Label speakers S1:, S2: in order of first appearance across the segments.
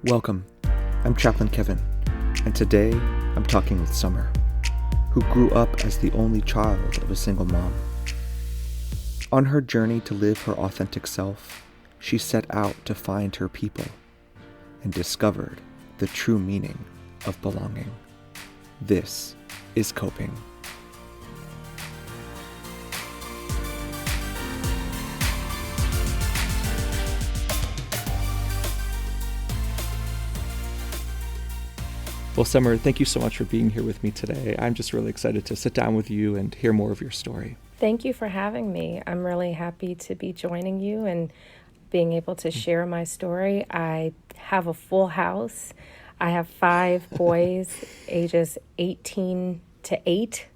S1: Welcome. I'm Chaplain Kevin, and today I'm talking with Summer, who grew up as the only child of a single mom. On her journey to live her authentic self, she set out to find her people and discovered the true meaning of belonging. This is Coping. Well, Summer, thank you so much for being here with me today. I'm just really excited to sit down with you and hear more of your story.
S2: Thank you for having me. I'm really happy to be joining you and being able to share my story. I have a full house. I have 5 boys, ages 18 to 8,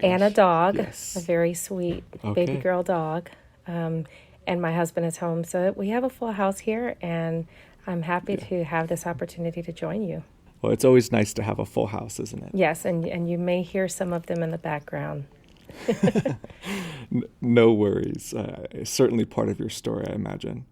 S2: and a dog, a very sweet baby girl dog. And my husband is home. So we have a full house here, and I'm happy to have this opportunity to join you.
S1: Well, it's always nice to have a full house, isn't it?
S2: Yes, and you may hear some of them in the background.
S1: No worries. Certainly part of your story, I imagine.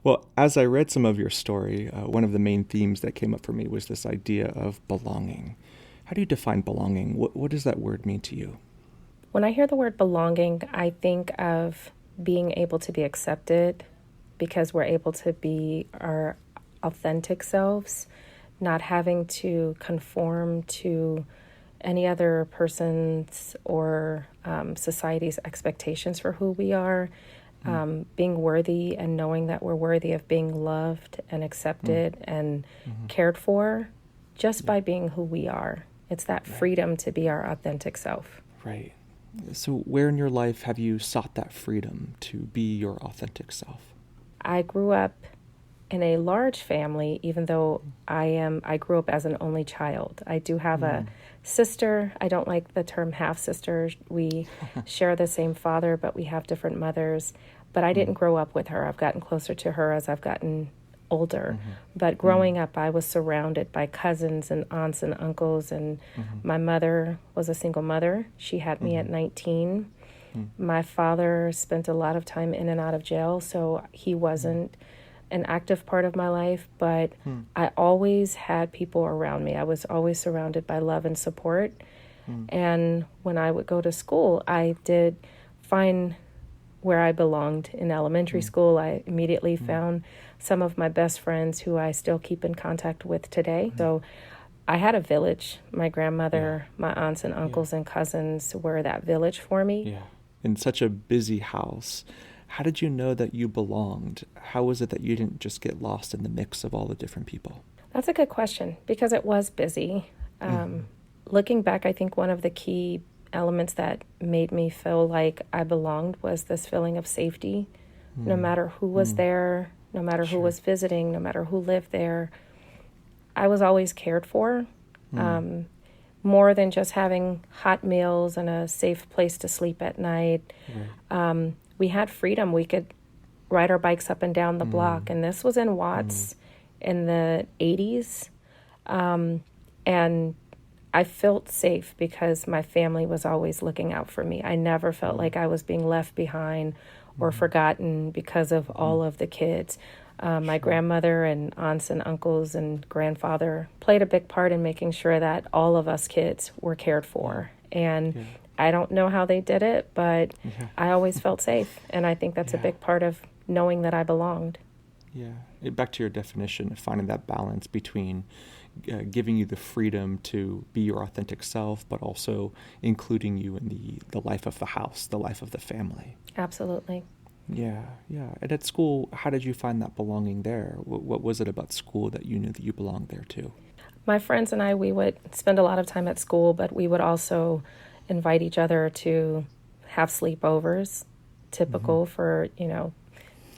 S1: Well, as I read some of your story, one of the main themes that came up for me was this idea of belonging. How do you define belonging? What does that word mean to you?
S2: When I hear the word belonging, I think of being able to be accepted because we're able to be our authentic selves, not having to conform to any other person's or society's expectations for who we are, being worthy and knowing that we're worthy of being loved and accepted and cared for just by being who we are. It's that freedom to be our authentic self.
S1: Right. So where in your life have you sought that freedom to be your authentic self?
S2: I grew up in a large family, even though I grew up as an only child. I do have a sister. I don't like the term half-sister. We share the same father, but we have different mothers. But I didn't grow up with her. I've gotten closer to her as I've gotten older. But growing up, I was surrounded by cousins and aunts and uncles, and my mother was a single mother. She had me at 19. My father spent a lot of time in and out of jail, so he wasn't an active part of my life, but I always had people around me. I was always surrounded by love and support. And when I would go to school, I did find where I belonged. In elementary school, I immediately found some of my best friends who I still keep in contact with today. So I had a village. My grandmother, my aunts and uncles and cousins were that village for me.
S1: Yeah. In such a busy house, how did you know that you belonged? How was it that you didn't just get lost in the mix of all the different people?
S2: That's a good question, because it was busy. Looking back, I think one of the key elements that made me feel like I belonged was this feeling of safety. No matter who was there, no matter who was visiting, no matter who lived there, I was always cared for. More than just having hot meals and a safe place to sleep at night. We had freedom. We could ride our bikes up and down the block. And this was in Watts in the 80s. And I felt safe because my family was always looking out for me. I never felt like I was being left behind or forgotten because of all of the kids. My grandmother and aunts and uncles and grandfather played a big part in making sure that all of us kids were cared for. And I don't know how they did it, but I always felt safe. And I think that's a big part of knowing that I belonged.
S1: Yeah. Back to your definition of finding that balance between giving you the freedom to be your authentic self, but also including you in the life of the house, the life of the family.
S2: Absolutely.
S1: Yeah. And at school, how did you find that belonging there? What was it about school that you knew that you belonged there too?
S2: My friends and I, we would spend a lot of time at school, but we would also invite each other to have sleepovers, typical for,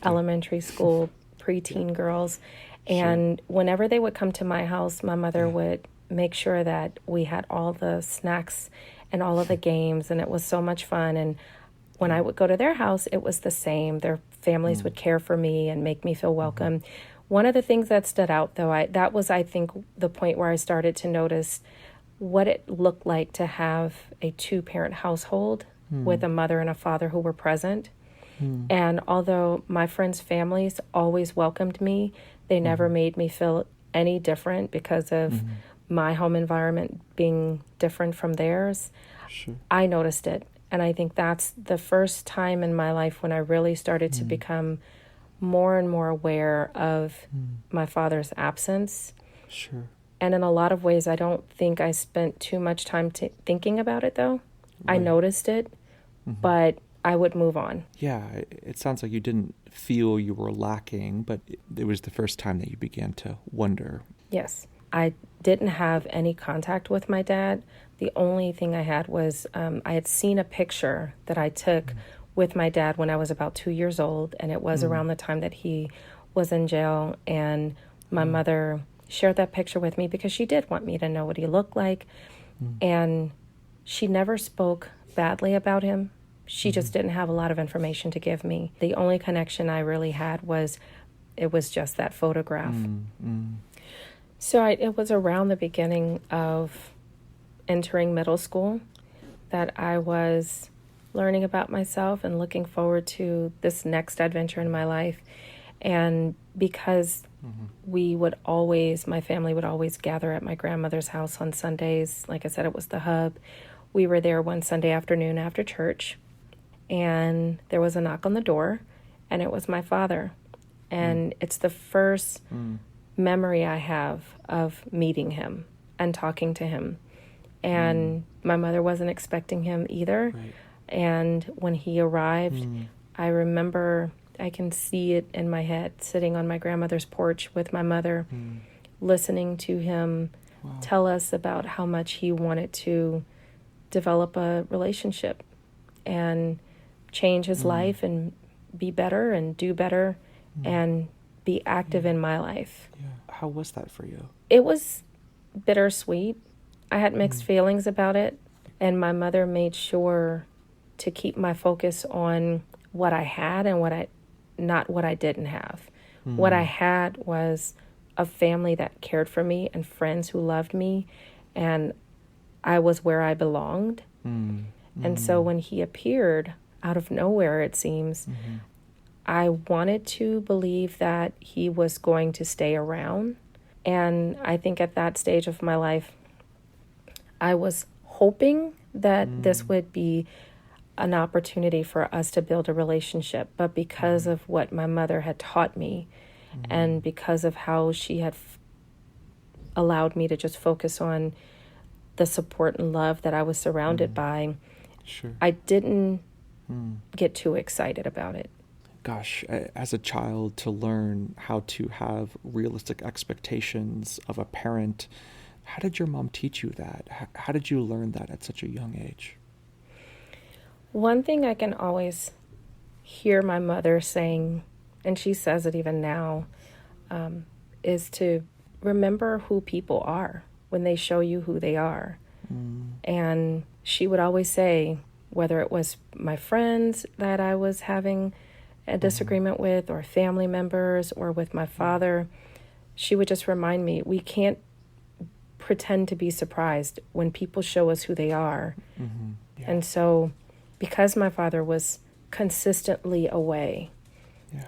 S2: elementary school, preteen girls. And whenever they would come to my house, my mother would make sure that we had all the snacks and all of the games, and it was so much fun. And when I would go to their house, it was the same. Their families would care for me and make me feel welcome. One of the things that stood out, though, that was, I think, the point where I started to notice what it looked like to have a 2-parent household with a mother and a father who were present. And although my friends' families always welcomed me, They never made me feel any different because of my home environment being different from theirs.
S1: Sure.
S2: I noticed it. And I think that's the first time in my life when I really started to become more and more aware of my father's absence.
S1: Sure.
S2: And in a lot of ways, I don't think I spent too much time thinking about it, though. I noticed it, but I would move on.
S1: Yeah, it sounds like you didn't feel you were lacking, but it was the first time that you began to wonder.
S2: Yes. I didn't have any contact with my dad. The only thing I had was I had seen a picture that I took with my dad when I was about 2 years old, and it was around the time that he was in jail, and my mother shared that picture with me because she did want me to know what he looked like, and she never spoke badly about him. She just didn't have a lot of information to give me. The only connection I really had was it was just that photograph. So it was around the beginning of entering middle school that I was learning about myself and looking forward to this next adventure in my life. And because my family would always gather at my grandmother's house on Sundays. Like I said, it was the hub. We were there one Sunday afternoon after church, and there was a knock on the door, and it was my father. And it's the first memory I have of meeting him and talking to him. And my mother wasn't expecting him either.
S1: Right.
S2: And when he arrived, I remember, I can see it in my head, sitting on my grandmother's porch with my mother, listening to him tell us about how much he wanted to develop a relationship and change his life and be better and do better and be active in my life.
S1: Yeah. How was that for you?
S2: It was bittersweet. I had mixed feelings about it, and my mother made sure to keep my focus on what I had and not what I didn't have. What I had was a family that cared for me and friends who loved me, and I was where I belonged. And so when he appeared out of nowhere, it seems, I wanted to believe that he was going to stay around. And I think at that stage of my life, I was hoping that this would be an opportunity for us to build a relationship. But because of what my mother had taught me and because of how she had allowed me to just focus on the support and love that I was surrounded by, I didn't get too excited about it.
S1: Gosh, as a child, to learn how to have realistic expectations of a parent, how did your mom teach you that? How did you learn that at such a young age?
S2: One thing I can always hear my mother saying, and she says it even now, is to remember who people are when they show you who they are. And she would always say, whether it was my friends that I was having a disagreement with, or family members, or with my father, she would just remind me, we can't pretend to be surprised when people show us who they are. And so because my father was consistently away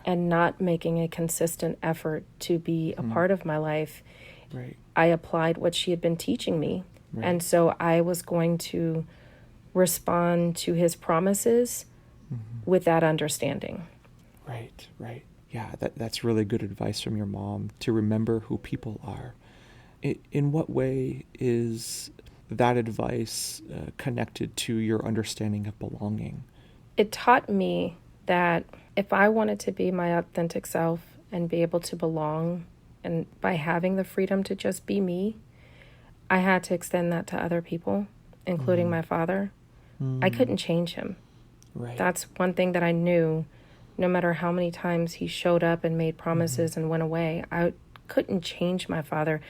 S2: and not making a consistent effort to be a part of my life, I applied what she had been teaching me. And so I was going to respond to his promises with that understanding.
S1: Right. Yeah, that's really good advice from your mom, to remember who people are. In what way is that advice connected to your understanding of belonging?
S2: It taught me that if I wanted to be my authentic self and be able to belong, and by having the freedom to just be me, I had to extend that to other people, including my father. I couldn't change him. That's one thing that I knew. No matter how many times he showed up and made promises and went away, I couldn't change my father.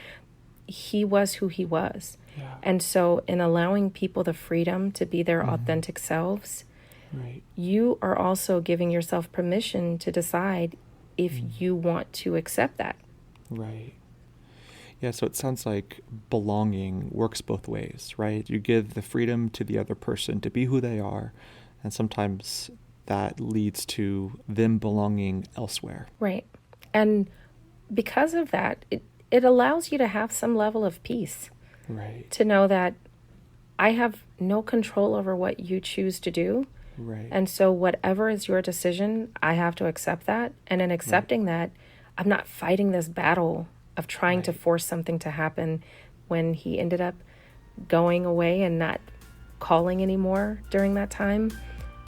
S2: He was who he was. And so in allowing people the freedom to be their authentic selves, you are also giving yourself permission to decide if you want to accept that.
S1: Yeah, so it sounds like belonging works both ways, right? You give the freedom to the other person to be who they are, and sometimes that leads to them belonging elsewhere.
S2: Right. And because of that, it allows you to have some level of peace.
S1: Right.
S2: To know that I have no control over what you choose to do.
S1: Right.
S2: And so whatever is your decision, I have to accept that. And in accepting that, I'm not fighting this battle of trying to force something to happen. When he ended up going away and not calling anymore during that time,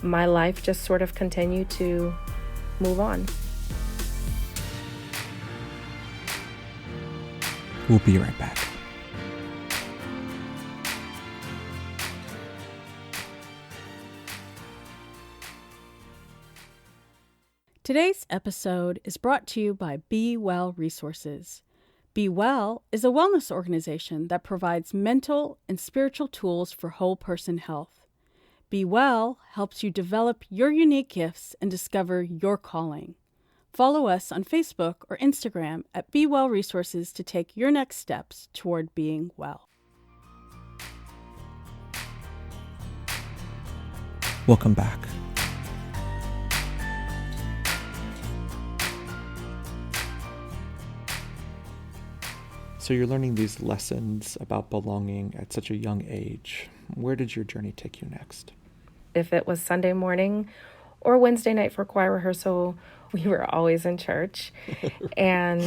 S2: my life just sort of continued to move on.
S1: We'll be right back.
S3: Today's episode is brought to you by Be Well Resources. Be Well is a wellness organization that provides mental and spiritual tools for whole person health. Be Well helps you develop your unique gifts and discover your calling. Follow us on Facebook or Instagram at Be Well Resources to take your next steps toward being well.
S1: Welcome back. So you're learning these lessons about belonging at such a young age. Where did your journey take you next?
S2: If it was Sunday morning or Wednesday night for choir rehearsal, we were always in church. And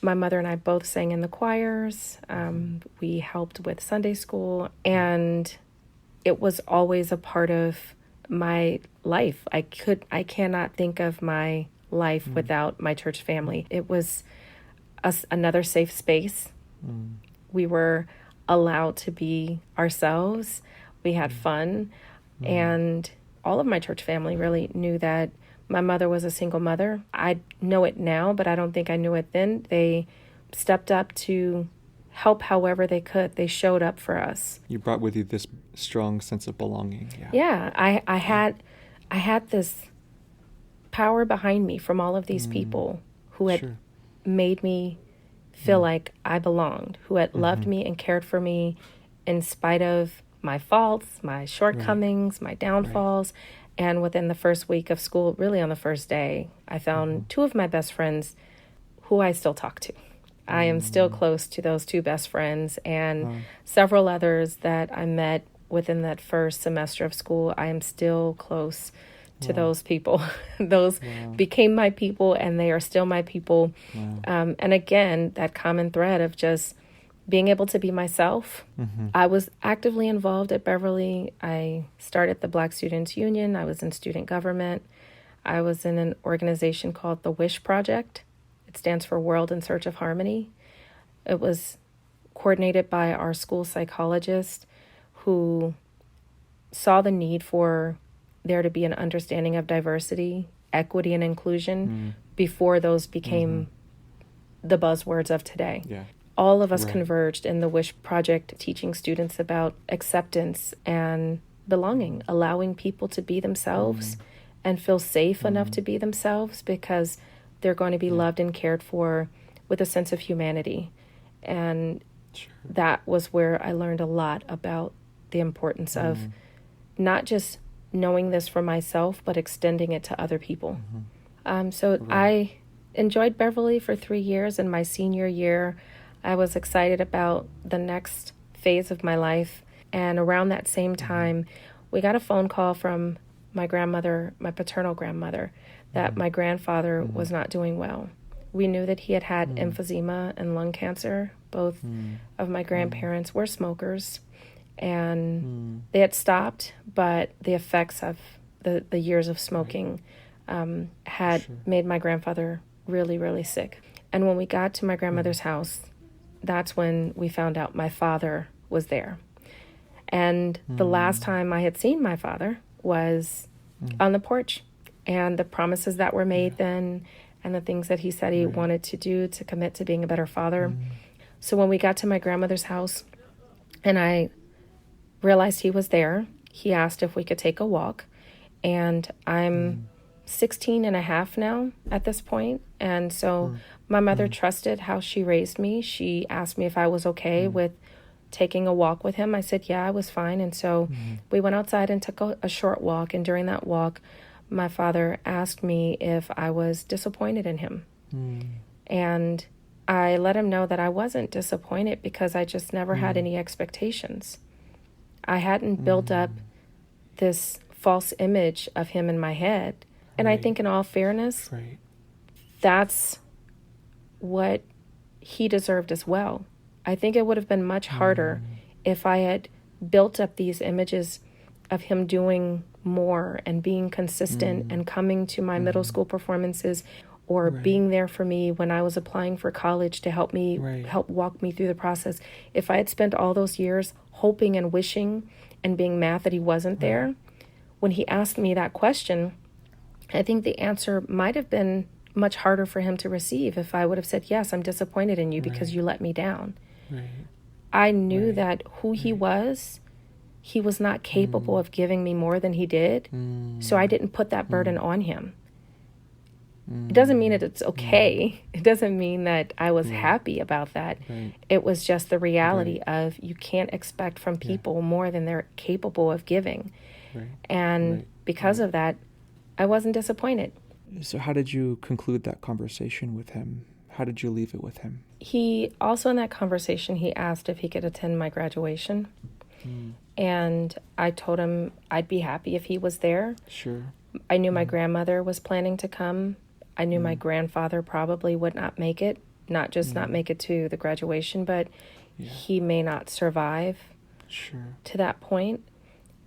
S2: my mother and I both sang in the choirs. We helped with Sunday school. And it was always a part of my life. I cannot think of my life without my church family. It was another safe space. We were allowed to be ourselves. We had fun. And all of my church family really knew that my mother was a single mother. I know it now, but I don't think I knew it then. They stepped up to help however they could. They showed up for us.
S1: You brought with you this strong sense of belonging.
S2: Yeah, I had this power behind me from all of these people who had made me feel like I belonged, who had loved me and cared for me in spite of my faults, my shortcomings, my downfalls. And within the first week of school, really on the first day, I found two of my best friends who I still talk to. I am still close to those two best friends, and several others that I met within that first semester of school. I am still close to those people. Those became my people, and they are still my people. And again, that common thread of just being able to be myself. I was actively involved at Beverly. I started the Black Students Union. I was in student government. I was in an organization called the WISH Project. It stands for World in Search of Harmony. It was coordinated by our school psychologist, who saw the need for there to be an understanding of diversity, equity, and inclusion before those became the buzzwords of today. All of us converged in the WISH Project, teaching students about acceptance and belonging, allowing people to be themselves and feel safe enough to be themselves, because they're going to be loved and cared for with a sense of humanity. And that was where I learned a lot about the importance of not just knowing this for myself, but extending it to other people. I enjoyed Beverly for 3 years. In my senior year, I was excited about the next phase of my life. And around that same time, we got a phone call from my grandmother, my paternal grandmother, that my grandfather was not doing well. We knew that he had had emphysema and lung cancer. Both of my grandparents were smokers, and they had stopped, but the effects of the years of smoking had made my grandfather really, really sick. And when we got to my grandmother's house, that's when we found out my father was there. And the last time I had seen my father was on the porch, and the promises that were made then, and the things that he said he wanted to do to commit to being a better father. So when we got to my grandmother's house and I realized he was there, he asked if we could take a walk. And I'm 16 and a half now at this point. And so my mother trusted how she raised me. She asked me if I was okay with taking a walk with him. I said, yeah, I was fine. And so we went outside and took a short walk. And during that walk, my father asked me if I was disappointed in him. And I let him know that I wasn't disappointed because I just never had any expectations. I hadn't built up this false image of him in my head. And I think in all fairness, that's what he deserved as well. I think it would have been much harder if I had built up these images of him doing more and being consistent and coming to my middle school performances or being there for me when I was applying for college to help walk me through the process. If I had spent all those years hoping and wishing and being mad that he wasn't there, when he asked me that question, I think the answer might have been much harder for him to receive if I would have said, yes, I'm disappointed in you because you let me down. I knew that who he was not capable of giving me more than he did. So I didn't put that burden on him. It doesn't mean that it's okay. It doesn't mean that I was happy about that. It was just the reality of you can't expect from people more than they're capable of giving. And because of that, I wasn't disappointed.
S1: So how did you conclude that conversation with him? How did you leave it with him?
S2: He also, in that conversation, he asked if he could attend my graduation. And I told him I'd be happy if he was there.
S1: Sure.
S2: I knew my grandmother was planning to come. I knew my grandfather probably would not make it, not just not make it to the graduation, but he may not survive to that point.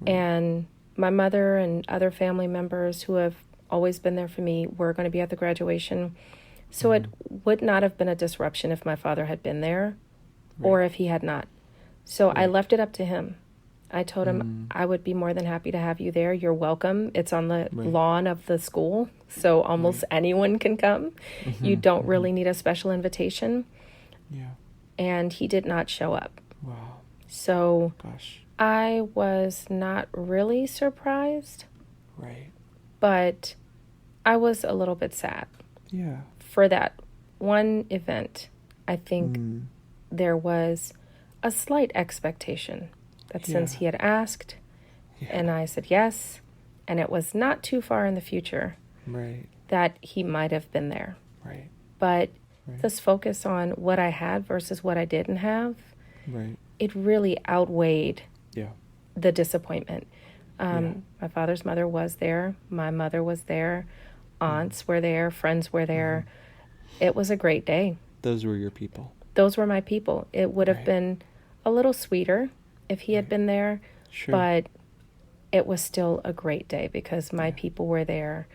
S2: And my mother and other family members who have always been there for me were going to be at the graduation. So it would not have been a disruption if my father had been there or if he had not. So I left it up to him. I told him I would be more than happy to have you there. You're welcome. It's on the lawn of the school, so almost anyone can come. You don't really need a special invitation. And he did not show up.
S1: Wow.
S2: So I was not really surprised. But I was a little bit sad. For that one event, I think there was a slight expectation that since he had asked and I said yes, and it was not too far in the future, that he might have been there. But this focus on what I had versus what I didn't have, it really outweighed the disappointment. My father's mother was there. My mother was there. Aunts were there. Friends were there. It was a great day.
S1: Those were your people.
S2: Those were my people. It would have been a little sweeter if he had been there, but it was still a great day because my people were there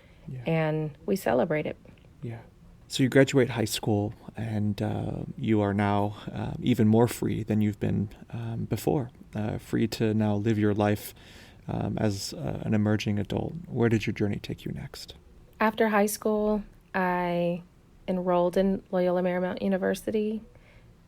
S2: and we celebrated.
S1: So you graduate high school and you are now even more free than you've been before, free to now live your life as an emerging adult. Where did your journey take you next?
S2: After high school, I enrolled in Loyola Marymount University.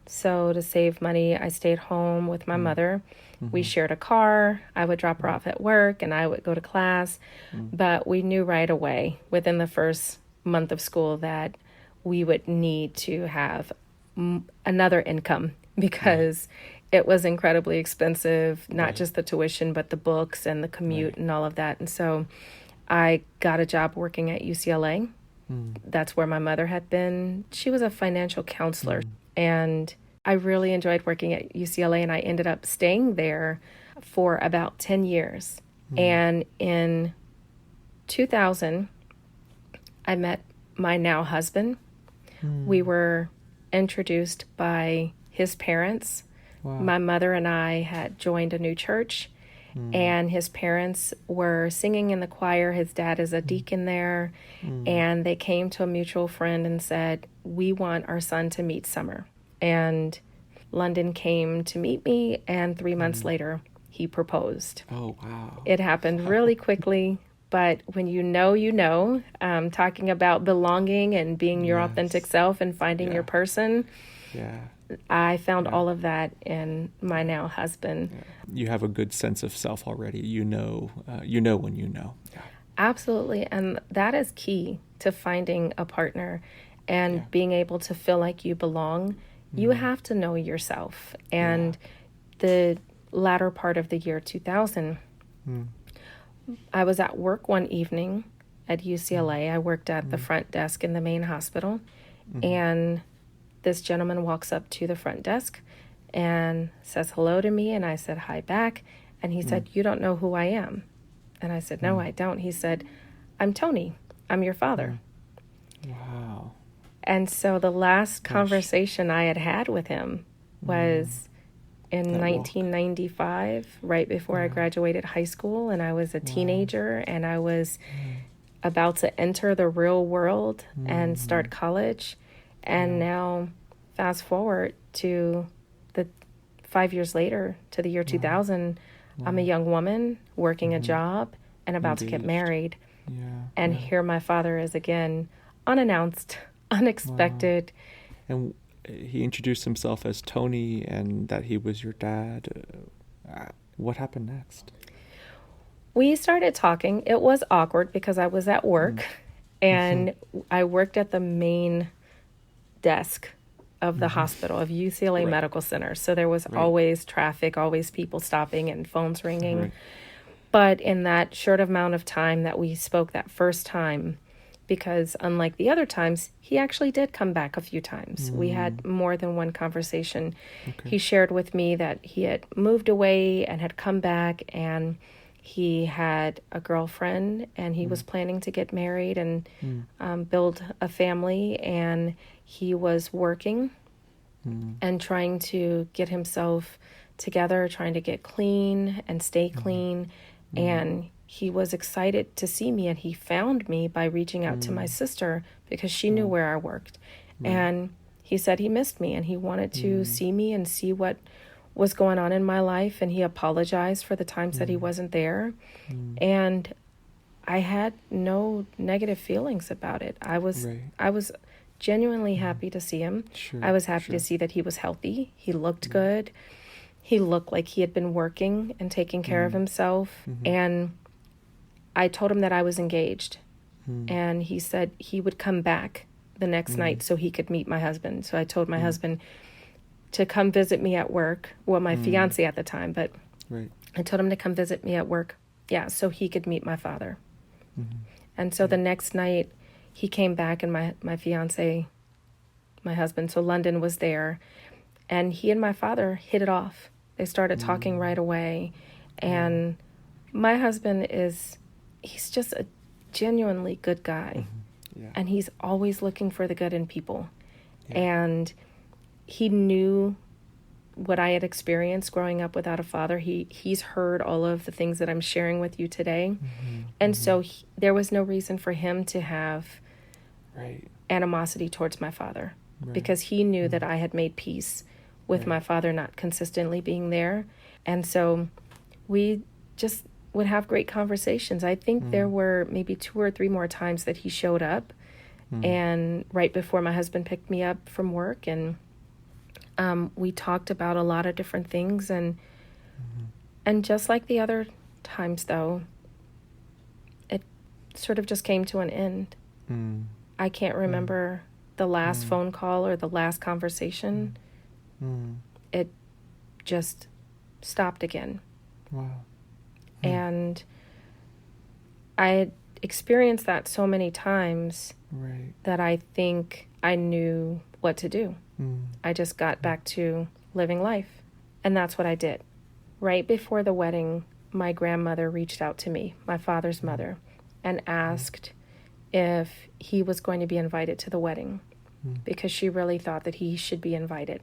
S2: So to save money, I stayed home with my mother. We shared a car. I would drop her off at work and I would go to class. But we knew right away within the first month of school that we would need to have another income because it was incredibly expensive, not just the tuition, but the books and the commute and all of that. And so I got a job working at UCLA. That's where my mother had been. She was a financial counselor. And I really enjoyed working at UCLA, and I ended up staying there for about 10 years. And in 2000, I met my now husband. We were introduced by his parents. My mother and I had joined a new church, and his parents were singing in the choir. His dad is a deacon there, and they came to a mutual friend and said, we want our son to meet Summer. And London came to meet me, and 3 months later, he proposed.
S1: Oh, wow.
S2: It happened really quickly, but when you know, talking about belonging and being your authentic self and finding your person, I found all of that in my now husband.
S1: You have a good sense of self already. You know when you know.
S2: Absolutely, and that is key to finding a partner and being able to feel like you belong. You have to know yourself. And the latter part of the year 2000, I was at work one evening at UCLA. I worked at the front desk in the main hospital, And this gentleman walks up to the front desk and says hello to me, and I said hi back. And he said, "You don't know who I am?" And I said, "No, I don't." He said, "I'm Tony. I'm your father."
S1: Wow.
S2: And so the last conversation I had with him was in
S1: That walk.
S2: 1995, right before I graduated high school, and I was a teenager, and I was about to enter the real world and start college. And now, fast forward to the 5 years later, to the year 2000, I'm a young woman working a job and about to get
S1: Engaged.
S2: married.
S1: Yeah.
S2: And here my father is again, unannounced, unexpected.
S1: And he introduced himself as Tony and that he was your dad. What happened next?
S2: We started talking. It was awkward because I was at work and I worked at the main desk of the hospital, of UCLA Medical Center. So there was always traffic, always people stopping and phones ringing.
S1: Right.
S2: But in that short amount of time that we spoke that first time, because unlike the other times, he actually did come back a few times. We had more than one conversation.
S1: Okay.
S2: He shared with me that he had moved away and had come back, and he had a girlfriend, and he was planning to get married and build a family, and he was working and trying to get himself together, trying to get clean and stay clean. And he was excited to see me, and he found me by reaching out to my sister because she knew where I worked. And he said he missed me and he wanted to see me and see what was going on in my life, and he apologized for the times that he wasn't there. And I had no negative feelings about it. I was genuinely happy to see him.
S1: Sure,
S2: I was happy to see that he was healthy. He looked good. He looked like he had been working and taking care of himself. And I told him that I was engaged. And he said he would come back the next night so he could meet my husband. So I told my husband to come visit me at work. Well, my fiance at the time, but I told him to come visit me at work. Yeah, so he could meet my father. And so the next night he came back, and my fiance, my husband, so London, was there. And he and my father hit it off. They started talking right away. And my husband he's just a genuinely good guy. And he's always looking for the good in people. And he knew what I had experienced growing up without a father. He's heard all of the things that I'm sharing with you today. And so there was no reason for him to have animosity towards my father, because he knew that I had made peace with my father not consistently being there. And so we just would have great conversations. I think there were maybe 2 or 3 more times that he showed up, and right before my husband picked me up from work, and we talked about a lot of different things. And just like the other times, though, it sort of just came to an end. I can't remember the last phone call or the last conversation. It just stopped again.
S1: Wow.
S2: And I had experienced that so many times that I think I knew what to do. I just got back to living life. And that's what I did. Right before the wedding, my grandmother reached out to me, my father's mother, and asked if he was going to be invited to the wedding, because she really thought that he should be invited.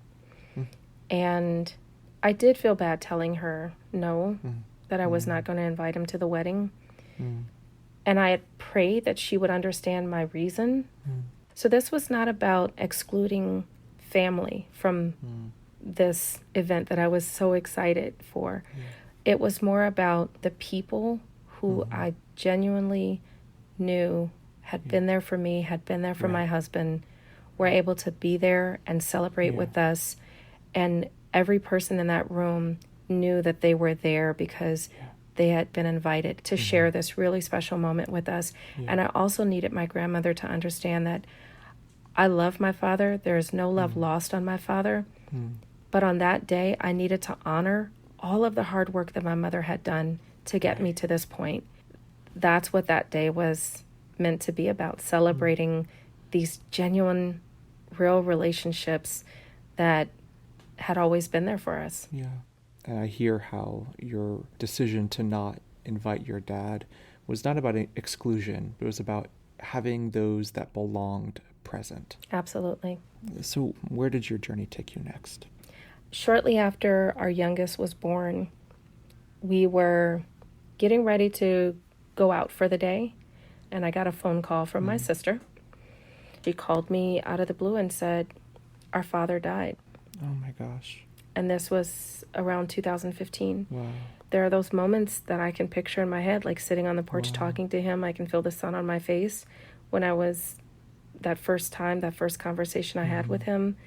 S2: And I did feel bad telling her no, that I was not going to invite him to the wedding. And I had prayed that she would understand my reason. So this was not about excluding family from this event that I was so excited for. It was more about the people who I genuinely knew had been there for me, had been there for my husband, were able to be there and celebrate with us. And every person in that room knew that they were there because they had been invited to share this really special moment with us. And I also needed my grandmother to understand that I love my father. There is no love lost on my father. But on that day, I needed to honor all of the hard work that my mother had done to get me to this point. That's what that day was meant to be about, celebrating these genuine real relationships that had always been there for us.
S1: Yeah. And I hear how your decision to not invite your dad was not about exclusion, but it was about having those that belonged present.
S2: Absolutely.
S1: So where did your journey take you next?
S2: Shortly after our youngest was born, we were getting ready to go out for the day, and I got a phone call from my sister. She called me out of the blue and said, "Our father died."
S1: Oh my gosh.
S2: And this was around 2015.
S1: Wow.
S2: There are those moments that I can picture in my head, like sitting on the porch
S1: Wow.
S2: talking to him. I can feel the sun on my face when I was that first conversation I had with him.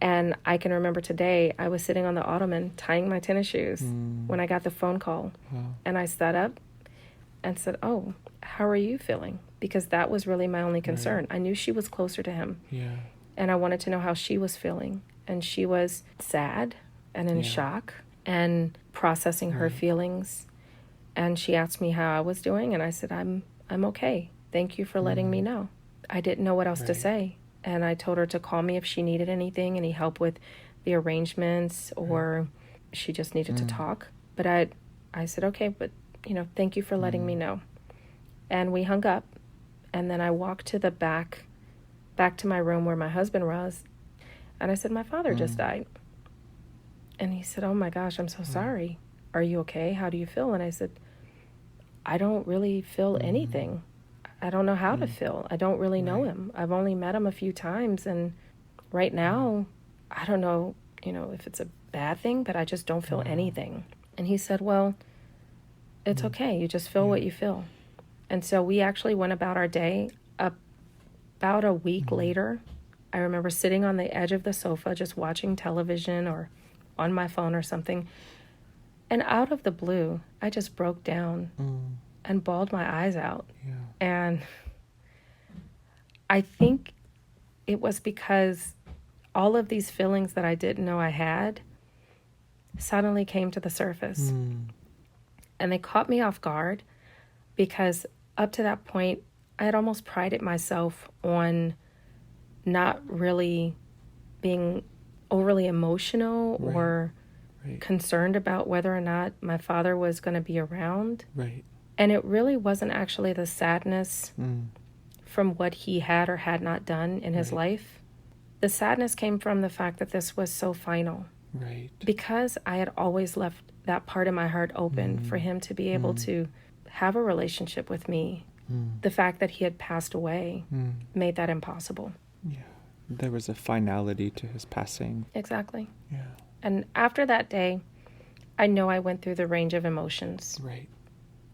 S2: And I can remember today, I was sitting on the ottoman tying my tennis shoes when I got the phone call.
S1: Wow.
S2: And I sat up and said, "Oh, how are you feeling?" Because that was really my only concern.
S1: Right.
S2: I knew she was closer to him.
S1: Yeah.
S2: And I wanted to know how she was feeling. And she was sad and in shock and processing her feelings. And she asked me how I was doing, and I said, I'm okay. Thank you for letting me know. I didn't know what else to say. And I told her to call me if she needed anything, any help with the arrangements, or she just needed to talk. But I said, okay, but thank you for letting me know. And we hung up, and then I walked to the back to my room where my husband was, and I said, "My father just died." And he said, "Oh my gosh, I'm so sorry. Are you okay? How do you feel?" And I said, "I don't really feel anything. I don't know how to feel. I don't really know him. I've only met him a few times, and right now, I don't know, if it's a bad thing, but I just don't feel anything." And he said, "Well, it's okay. You just feel what you feel." And so we actually went about our day. About a week later, I remember sitting on the edge of the sofa just watching television or on my phone or something. And out of the blue, I just broke down and bawled my eyes out.
S1: Yeah.
S2: And I think it was because all of these feelings that I didn't know I had suddenly came to the surface. And they caught me off guard because up to that point, I had almost prided myself on not really being overly emotional or concerned about whether or not my father was going to be around.
S1: Right.
S2: And it really wasn't actually the sadness from what he had or had not done in his life. The sadness came from the fact that this was so final.
S1: Right.
S2: Because I had always left that part of my heart open for him to be able to have a relationship with me. The fact that he had passed away made that impossible.
S1: Yeah. There was a finality to his passing.
S2: Exactly.
S1: Yeah.
S2: And after that day, I know I went through the range of emotions.
S1: Right.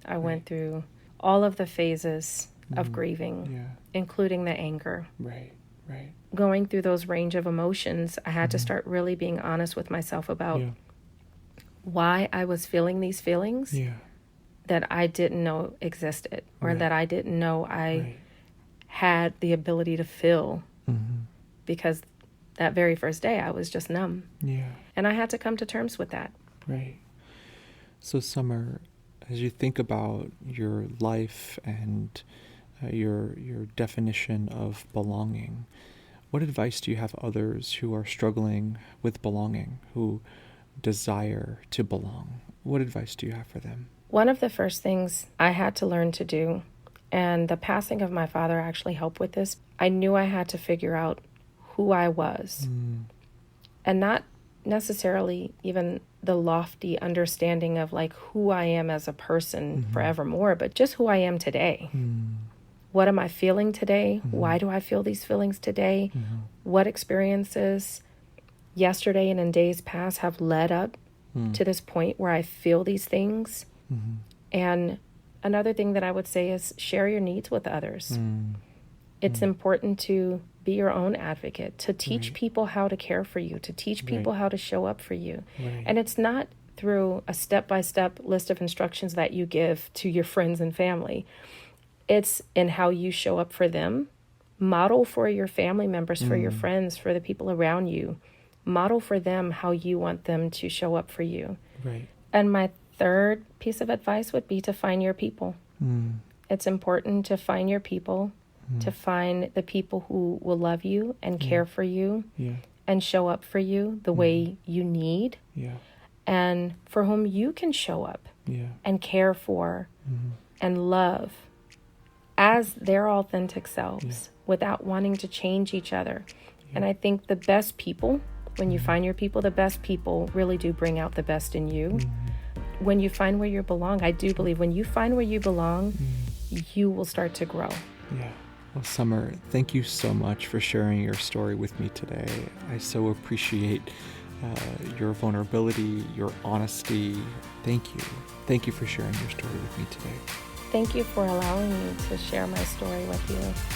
S2: I went through all of the phases of grieving, including the anger.
S1: Right. Right.
S2: Going through those range of emotions, I had to start really being honest with myself about why I was feeling these feelings that I didn't know existed, or that I didn't know I had the ability to feel, because that very first day I was just numb. Yeah. And I had to come to terms with that.
S1: Right. So Summer, as you think about your life and your definition of belonging, what advice do you have others who are struggling with belonging, who desire to belong? What advice do you have for them?
S2: One of the first things I had to learn to do, and the passing of my father actually helped with this, I knew I had to figure out who I was. And not necessarily even the lofty understanding of like who I am as a person forevermore, but just who I am today. What am I feeling today? Why do I feel these feelings today? What experiences yesterday and in days past have led up to this point where I feel these things? And another thing that I would say is share your needs with others. It's important to be your own advocate, to teach people how to care for you, to teach people how to show up for you. And it's not through a step-by-step list of instructions that you give to your friends and family. It's in how you show up for them. Model for your family members, for your friends, for the people around you. Model for them how you want them to show up for you. And my third piece of advice would be to find your people. It's important to find your people to find the people who will love you and care for you and show up for you the way you need, and for whom you can show up and care for and love as their authentic selves without wanting to change each other. And I think the best people, when you find your people, the best people really do bring out the best in you. When you find where you belong, I do believe when you find where you belong, you will start to grow.
S1: Yeah. Well, Summer, thank you so much for sharing your story with me today. I so appreciate your vulnerability, your honesty. Thank you. Thank you for sharing your story with me today.
S2: Thank you for allowing me to share my story with you.